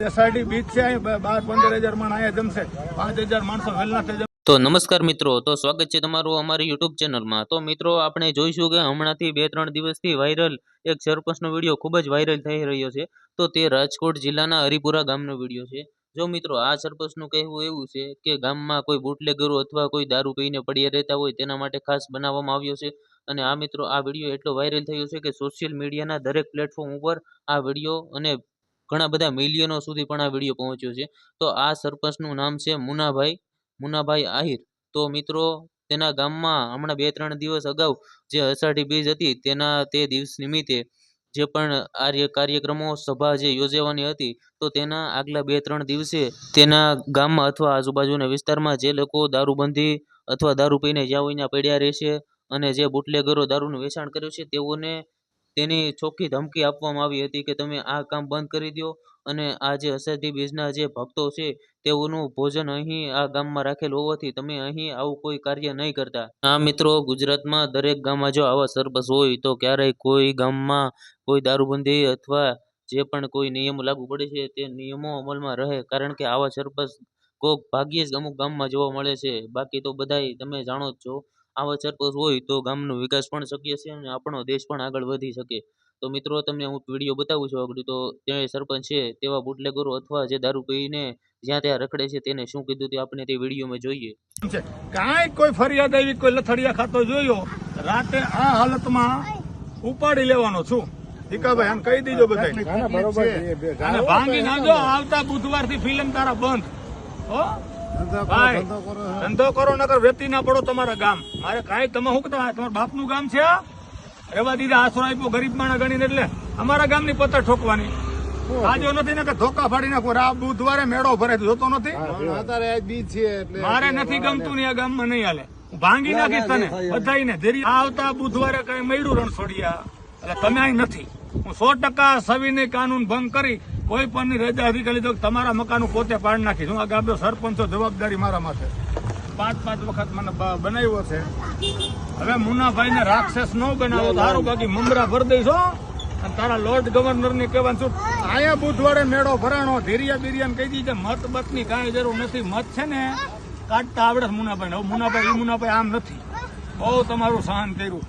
SRT beach છે, 12-15 હજાર માણસ અહીંયા જમશે, 5,000 માણસો વેલના થઈ જમશે. તો નમસ્કાર મિત્રો, તો સ્વાગત છે તમારું અમારી યુટ્યુબ ચેનલમાં. તો મિત્રો આપણે જોઈશું કે હમણાંથી 2-3 દિવસથી વાયરલ એક સરપંચનો વિડીયો ખૂબ જ વાયરલ થઈ રહ્યો છે. તો તે રાજકોટ જિલ્લાના હરિપુરા ગામનો વિડીયો છે. જો મિત્રો આ સરપંચનું કહેવું એવું છે કે ગામમાં કોઈ બુટલેગરો અથવા કોઈ દારૂ પીને પડ્યા રહેતા હોય તેના માટે ખાસ બનાવવામાં આવ્યો છે. અને આ મિત્રો આ વિડીયો એટલો વાયરલ થયો છે કે સોશિયલ મીડિયાના દરેક પ્લેટફોર્મ ઉપર આ વિડીયો અને ઘણા બધા મિલિયનો સુધી પણ આ વિડીયો પહોંચ્યો છે. તો આ સરપંચનું નામ છે મુનાભાઈ આહિર. તો મિત્રો તેના ગામમાં હમણાં 2-3 દિવસ અગાઉ જે અષાઢી બીજ હતી તે દિવસ નિમિત્તે જે પણ કાર્યક્રમો સભા જે યોજવાની હતી, તો તેના આગલા 2-3 દિવસે તેના ગામમાં અથવા આજુબાજુના વિસ્તારમાં જે લોકો દારૂબંધી અથવા દારૂ પીને જ્યાં હોય ત્યાં પડ્યા રહેશે અને જે બુટલેગરો દારૂનું વેચાણ કર્યું છે તેઓને તેની ચોખ્ખી ધમકી આપવામાં આવી હતી કે તમે આ કામ બંધ કરી દો અને આ જે અષાઢી બીજના જે ભક્તો છે તેઓનું ભોજન અહીં આ ગામમાં રાખેલ હોવાથી તમે અહીં આવું કોઈ કાર્ય નહીં કરતા. આ મિત્રો ગુજરાતમાં દરેક ગામમાં જો આવા સરપંચ હોય તો ક્યારેય કોઈ ગામમાં કોઈ દારૂબંધી અથવા જે પણ કોઈ નિયમો લાગુ પડે છે તે નિયમો અમલમાં રહે, કારણ કે આવા સરપંચ કોક ભાગ્યે જ અમુક ગામમાં જોવા મળે છે. બાકી તો બધાય તમે જાણો જ છો, આવા સરપંચ હોય તો ગામનો વિકાસ પણ શક્ય છે અને આપણો દેશ પણ આગળ વધી શકે. તો મિત્રો તમને હું વિડીયો બતાવું છું આગળ. તો તે સરપંચ છે તેવા બુટલેગરો અથવા જે દારૂ પીને જ્યાં ત્યાં રખડે છે તેને શું કીધું તે આપણે તે વિડીયોમાં જોઈએ. કાંઈ કોઈ ફરિયાદ આવી, કોઈ લથડિયા ખાતો જોયો, રાતે આ હાલતમાં ઉપાડી લેવાનો છું. ભીખાભાઈ આમ કહી દીજો બધા અને ભાંગી નાખજો. આવતા બુધવારથી ફિલ્મ તારા બંધ. હો ભાઈ, ધંધો કરો નકર વેતી ના પડો તમારા ગામ. મારે કાંઈ તમે શું કહેતા, તમારા બાપનું ગામ છે આ? રેવા દીધા, આશરો આપ્યો ગરીબ માણસ ગણીને, એટલે અમારા ગામની પત્તર ઠોકવાની. આજો નથી ને કે ધોકા ફાડી નાખો. આ બુધવારે મેળો ભરે જોતો નથી. મારે નથી ગમતું ને આ ગામમાં નહીં હાલે. હું ભાંગી નાખીશ તને બધાને. આવતા બુધવારે કઈ મળ્યું રણછોડિયા એટલે તમે અહીં નથી. હું 100% સવિનય કાનૂન ભંગ કરી કોઈ પણની રજા અધિકારી તો તમારા મકાન પોતે પાડી નાખીશ. હું આ ગામનો સરપંચો, જવાબદારી મારા માથે. 5 વખત મને બનાવ્યો છે. હવે મુનાભાઈ ને રાક્ષસ ન બનાવો તારું બાકી મમરા ભર દઈશ. અને તારા લોર્ડ ગવર્નર ને કહેવાનું છું, અહીંયા બુધવારે મેળો ભરાણો. ધીરિયા બિરિયા કહી દીધે મત બતની કાંઈ જરૂર નથી. મત છે ને કાઢતા આવડે મુનાભાઈ. હવે મુનાભાઈ આમ નથી. બહુ તમારું સહન કર્યું.